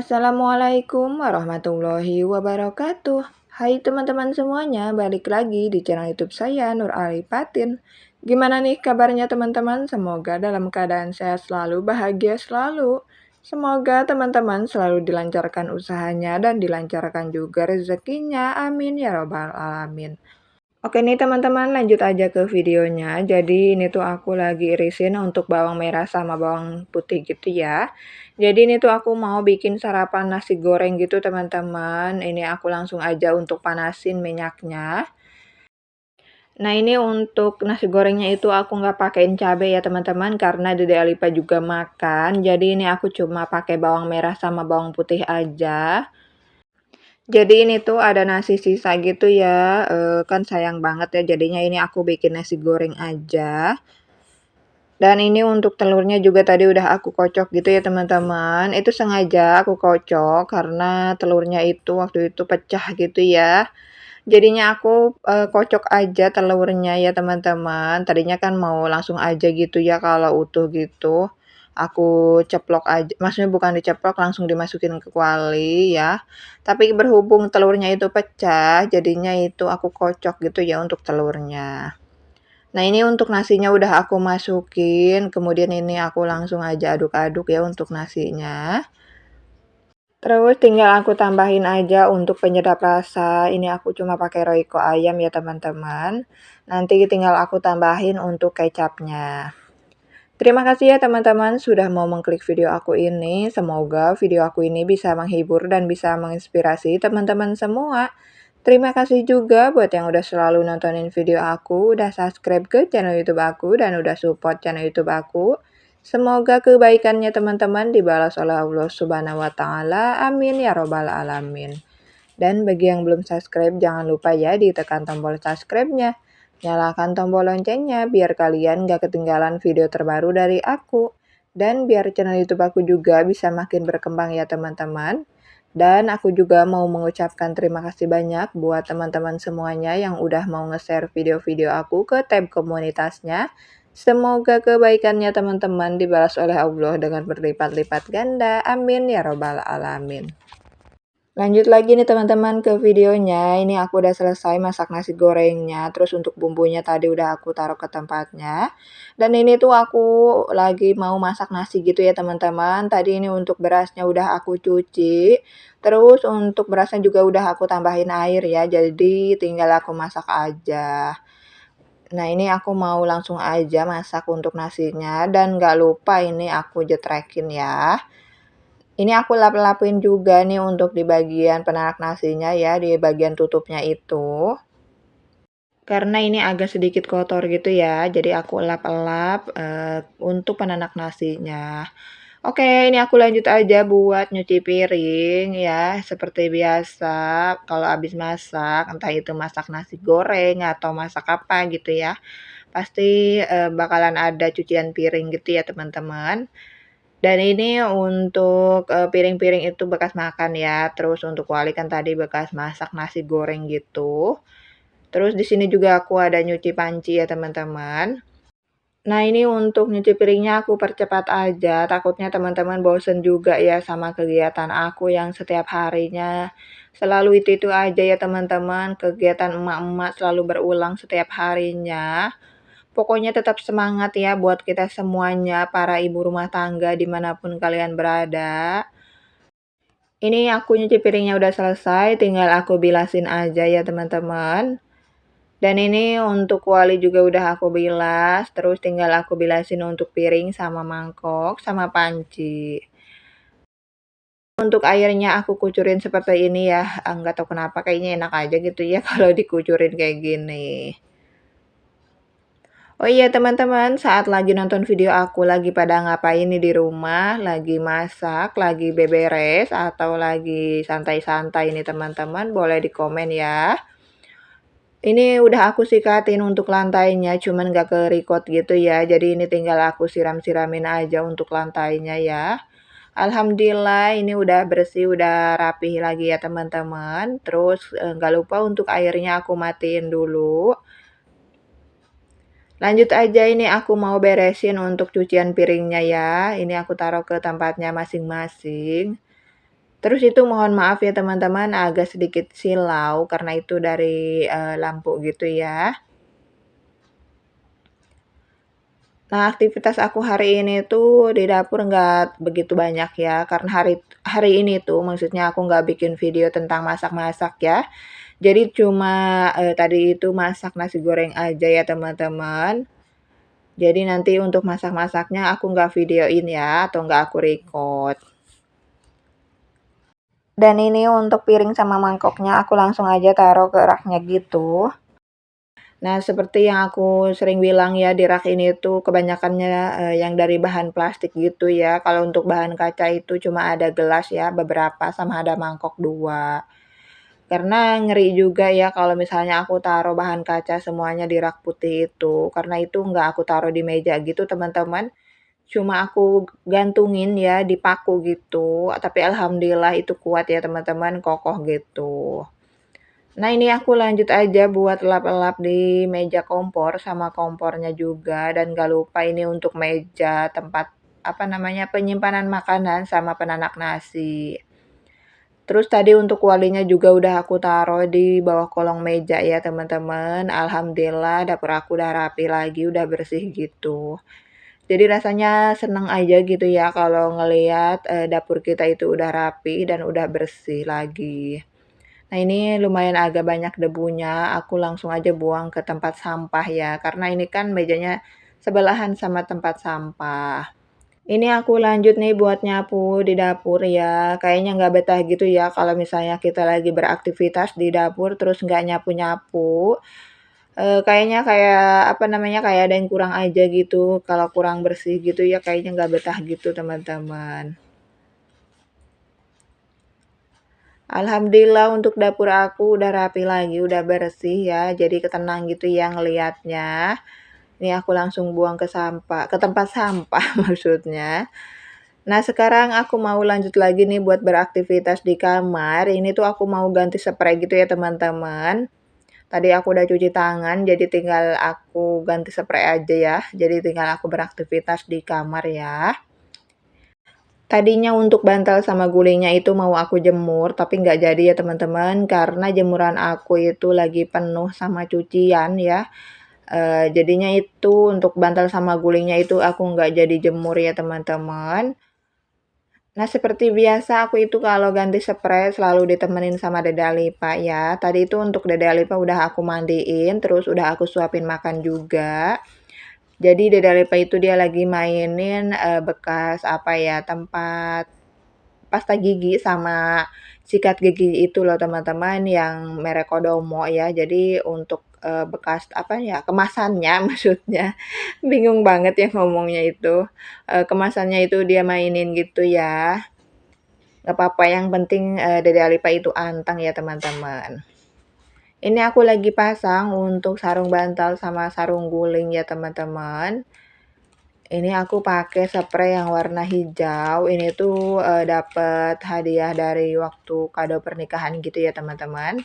Assalamualaikum warahmatullahi wabarakatuh. Hai teman-teman semuanya, balik lagi di channel YouTube saya Nur Alifatin. Gimana nih kabarnya teman-teman? Semoga dalam keadaan sehat selalu, bahagia selalu. Semoga teman-teman selalu dilancarkan usahanya dan dilancarkan juga rezekinya. Amin ya robbal alamin. Oke nih teman-teman, lanjut aja ke videonya. Jadi ini tuh aku lagi irisin untuk bawang merah sama bawang putih gitu ya. Jadi ini tuh aku mau bikin sarapan nasi goreng gitu teman-teman. Ini aku langsung aja untuk panasin minyaknya. Nah ini untuk nasi gorengnya itu aku nggak pakein cabai ya teman-teman karena Dede Alipa juga makan. Jadi ini aku cuma pakai bawang merah sama bawang putih aja. Jadi ini tuh ada nasi sisa gitu ya, kan sayang banget ya jadinya ini aku bikin nasi goreng aja. Dan ini untuk telurnya juga tadi udah aku kocok gitu ya teman-teman, itu sengaja aku kocok karena telurnya itu waktu itu pecah gitu ya. Jadinya aku, kocok aja telurnya ya teman-teman, tadinya kan mau langsung aja gitu ya kalau utuh gitu. Aku ceplok aja maksudnya bukan diceplok langsung dimasukin ke kuali ya. Tapi berhubung telurnya itu pecah, jadinya itu aku kocok gitu ya untuk telurnya. Nah ini untuk nasinya udah aku masukin, kemudian ini aku langsung aja aduk-aduk ya untuk nasinya. Terus tinggal aku tambahin aja untuk penyedap rasa, ini aku cuma pakai Royco ayam ya teman-teman. Nanti tinggal aku tambahin untuk kecapnya. Terima kasih ya teman-teman sudah mau mengklik video aku ini. Semoga video aku ini bisa menghibur dan bisa menginspirasi teman-teman semua. Terima kasih juga buat yang udah selalu nontonin video aku, udah subscribe ke channel YouTube aku, dan udah support channel YouTube aku. Semoga kebaikannya teman-teman dibalas oleh Allah Subhanahu wa Ta'ala. Amin ya Robbal 'Alamin. Dan bagi yang belum subscribe, jangan lupa ya ditekan tombol subscribe-nya. Nyalakan tombol loncengnya biar kalian gak ketinggalan video terbaru dari aku. Dan biar channel YouTube aku juga bisa makin berkembang ya teman-teman. Dan aku juga mau mengucapkan terima kasih banyak buat teman-teman semuanya yang udah mau nge-share video-video aku ke tab komunitasnya. Semoga kebaikannya teman-teman dibalas oleh Allah dengan berlipat-lipat ganda. Amin ya robbal alamin. Lanjut lagi nih teman-teman ke videonya. Ini aku udah selesai masak nasi gorengnya. Terus untuk bumbunya tadi udah aku taruh ke tempatnya. Dan ini tuh aku lagi mau masak nasi gitu ya teman-teman. Tadi ini untuk berasnya udah aku cuci. Terus untuk berasnya juga udah aku tambahin air ya. Jadi tinggal aku masak aja. Nah ini aku mau langsung aja masak untuk nasinya. Dan gak lupa ini aku jetrekin ya. Ini aku lap-lapin juga nih untuk di bagian penanak nasinya ya, di bagian tutupnya itu. Karena ini agak sedikit kotor gitu ya, jadi aku lap-lap, untuk penanak nasinya. Oke, ini aku lanjut aja buat nyuci piring ya, seperti biasa kalau habis masak, entah itu masak nasi goreng atau masak apa gitu ya, pasti, bakalan ada cucian piring gitu ya teman-teman. Dan ini untuk, piring-piring itu bekas makan ya, terus untuk kuali kan tadi bekas masak nasi goreng gitu. Terus di sini juga aku ada nyuci panci ya teman-teman. Nah ini untuk nyuci piringnya aku percepat aja, takutnya teman-teman bosen juga ya sama kegiatan aku yang setiap harinya selalu itu-itu aja ya teman-teman, kegiatan emak-emak selalu berulang setiap harinya. Pokoknya tetap semangat ya buat kita semuanya, para ibu rumah tangga dimanapun kalian berada. Ini aku nyuci piringnya udah selesai, tinggal aku bilasin aja ya teman-teman. Dan ini untuk kuali juga udah aku bilas, terus tinggal aku bilasin untuk piring sama mangkok sama panci. Untuk airnya aku kucurin seperti ini ya, nggak tahu kenapa kayaknya enak aja gitu ya kalau dikucurin kayak gini. Oh iya teman-teman, saat lagi nonton video aku lagi pada ngapain nih di rumah, lagi masak, lagi beberes, atau lagi santai-santai nih teman-teman, boleh di komen ya. Ini udah aku sikatin untuk lantainya, cuman gak ke-record gitu ya, jadi ini tinggal aku siram-siramin aja untuk lantainya ya. Alhamdulillah ini udah bersih, udah rapih lagi ya teman-teman. Terus nggak lupa untuk airnya aku matiin dulu. Lanjut aja ini aku mau beresin untuk cucian piringnya ya. Ini aku taruh ke tempatnya masing-masing. Terus itu mohon maaf ya teman-teman agak sedikit silau karena itu dari, lampu gitu ya. Nah, aktivitas aku hari ini tuh di dapur nggak begitu banyak ya, karena hari hari ini tuh maksudnya aku nggak bikin video tentang masak-masak ya. Jadi cuma, tadi itu masak nasi goreng aja ya teman-teman. Jadi nanti untuk masak-masaknya aku nggak videoin ya, atau nggak aku record. Dan ini untuk piring sama mangkoknya aku langsung aja taruh ke raknya gitu. Nah, seperti yang aku sering bilang ya, di rak ini tuh kebanyakannya, yang dari bahan plastik gitu ya. Kalau untuk bahan kaca itu cuma ada gelas ya, beberapa, sama ada mangkok 2. Karena ngeri juga ya kalau misalnya aku taruh bahan kaca semuanya di rak putih itu, karena itu nggak aku taruh di meja gitu teman-teman, cuma aku gantungin ya, di paku gitu, tapi alhamdulillah itu kuat ya teman-teman, kokoh gitu. Nah, ini aku lanjut aja buat lap-lap di meja kompor sama kompornya juga dan gak lupa ini untuk meja tempat, apa namanya, penyimpanan makanan sama penanak nasi. Terus tadi untuk kualinya juga udah aku taruh di bawah kolong meja ya teman-teman. Alhamdulillah dapur aku udah rapi lagi, udah bersih gitu. Jadi rasanya seneng aja gitu ya kalau ngelihat, dapur kita itu udah rapi dan udah bersih lagi. Nah, ini lumayan agak banyak debunya, aku langsung aja buang ke tempat sampah ya, karena ini kan mejanya sebelahan sama tempat sampah. Ini aku lanjut nih buat nyapu di dapur ya, kayaknya nggak betah gitu ya kalau misalnya kita lagi beraktivitas di dapur terus nggak nyapu-nyapu, kayaknya kayak, apa namanya, kayak ada yang kurang aja gitu, kalau kurang bersih gitu ya kayaknya nggak betah gitu teman-teman. Alhamdulillah untuk dapur aku udah rapi lagi, udah bersih ya, jadi tenang gitu ya ngelihatnya. Ini aku langsung buang ke sampah ke tempat sampah maksudnya. Nah, sekarang aku mau lanjut lagi nih buat beraktivitas di kamar. Ini tuh aku mau ganti spray gitu ya teman-teman. Tadi aku udah cuci tangan, jadi tinggal aku ganti spray aja ya. Jadi tinggal aku beraktivitas di kamar ya. Tadinya untuk bantal sama gulingnya itu mau aku jemur, tapi nggak jadi ya teman-teman, karena jemuran aku itu lagi penuh sama cucian ya. Jadinya itu untuk bantal sama gulingnya itu aku nggak jadi jemur ya teman-teman. Nah, seperti biasa aku itu kalau ganti spray selalu ditemenin sama Dede Alipa ya. Tadi itu untuk Dede Alipa udah aku mandiin, terus udah aku suapin makan juga. Jadi Dede Alipa itu dia lagi mainin, bekas apa ya, tempat pasta gigi sama sikat gigi itu loh teman-teman yang merek Kodomo ya. Jadi untuk, bekas apa ya, kemasannya maksudnya, bingung banget ya ngomongnya itu, kemasannya itu dia mainin gitu ya. Nggak apa-apa yang penting, Dede Alipa itu anteng ya teman-teman. Ini aku lagi pasang untuk sarung bantal sama sarung guling ya teman-teman. Ini aku pakai spray yang warna hijau, ini tuh, dapet hadiah dari waktu kado pernikahan gitu ya teman-teman.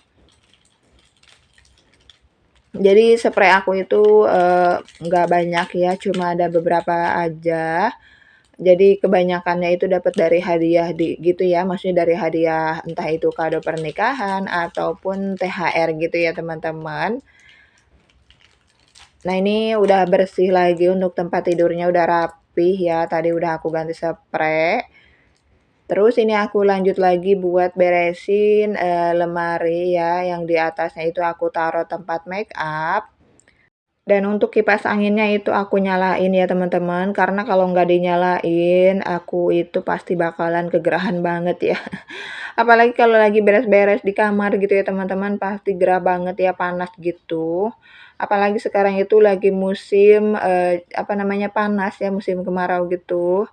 Jadi spray aku itu, nggak banyak ya, cuma ada beberapa aja. Jadi kebanyakannya itu dapat dari hadiah gitu ya, maksudnya dari hadiah entah itu kado pernikahan ataupun THR gitu ya teman-teman. Nah, ini udah bersih lagi untuk tempat tidurnya udah rapih ya, tadi udah aku ganti spray. Terus ini aku lanjut lagi buat beresin, lemari ya, yang di atasnya itu aku taruh tempat make up. Dan untuk kipas anginnya itu aku nyalain ya teman-teman, karena kalau nggak dinyalain, aku itu pasti bakalan kegerahan banget ya. Apalagi kalau lagi beres-beres di kamar gitu ya teman-teman, pasti gerah banget ya, panas gitu. Apalagi sekarang itu lagi musim, apa namanya, panas ya, musim kemarau gitu.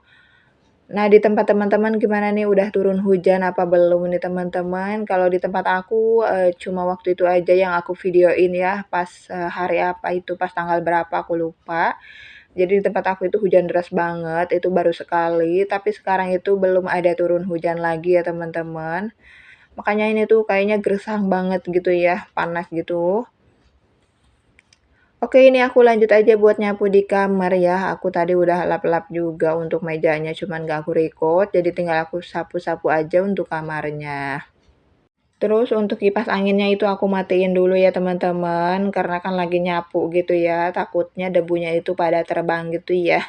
Nah, di tempat teman-teman gimana nih, udah turun hujan apa belum nih teman-teman? Kalau di tempat aku, cuma waktu itu aja yang aku videoin ya, pas, hari apa itu, pas tanggal berapa aku lupa. Jadi di tempat aku itu hujan deras banget, itu baru sekali, tapi sekarang itu belum ada turun hujan lagi ya teman-teman. Makanya ini tuh kayaknya gersang banget gitu ya, panas gitu. Oke, ini aku lanjut aja buat nyapu di kamar ya. Aku tadi udah lap-lap juga untuk mejanya, cuman gak aku record, jadi tinggal aku sapu-sapu aja untuk kamarnya. Terus untuk kipas anginnya itu aku matiin dulu ya teman-teman, karena kan lagi nyapu gitu ya, takutnya debunya itu pada terbang gitu ya.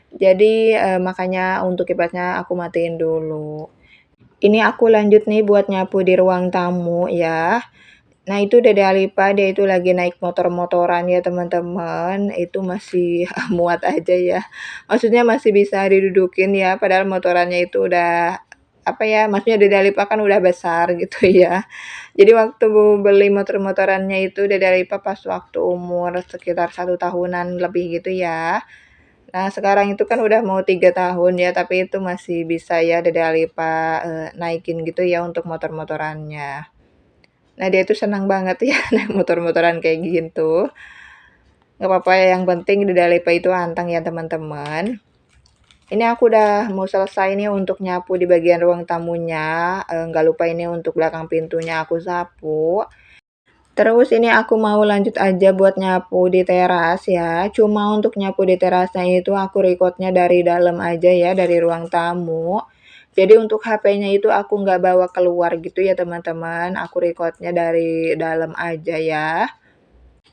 Jadi, makanya untuk kipasnya aku matiin dulu. Ini aku lanjut nih buat nyapu di ruang tamu ya. Nah itu Dede Alipa dia itu lagi naik motor-motoran ya teman-teman, itu masih muat aja ya. Maksudnya masih bisa didudukin ya, padahal motorannya itu udah, apa ya, maksudnya Dede Alipa kan udah besar gitu ya. Jadi waktu beli motor-motorannya itu Dede Alipa pas waktu umur sekitar 1 tahunan lebih gitu ya. Nah, sekarang itu kan udah mau 3 tahun ya, tapi itu masih bisa ya Dede Alipa, naikin gitu ya untuk motor-motorannya. Nah, dia itu senang banget ya naik motor-motoran kayak gitu. Nggak apa-apa ya, yang penting Dede Alipa itu anteng ya teman-teman. Ini aku udah mau selesai nih untuk nyapu di bagian ruang tamunya, nggak lupa ini untuk belakang pintunya aku sapu. Terus ini aku mau lanjut aja buat nyapu di teras ya. Cuma untuk nyapu di terasnya itu aku recordnya dari dalam aja ya, dari ruang tamu. Jadi untuk HP-nya itu aku nggak bawa keluar gitu ya teman-teman. Aku recordnya dari dalam aja ya.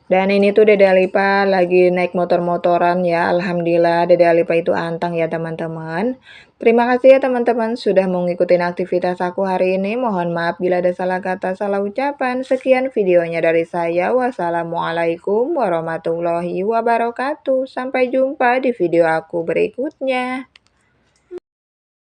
Dan ini tuh Dede Alipa lagi naik motor-motoran ya. Alhamdulillah Dede Alipa itu antang ya teman-teman. Terima kasih ya teman-teman sudah mau ngikutin aktivitas aku hari ini. Mohon maaf bila ada salah kata, salah ucapan. Sekian videonya dari saya. Wassalamualaikum warahmatullahi wabarakatuh. Sampai jumpa di video aku berikutnya.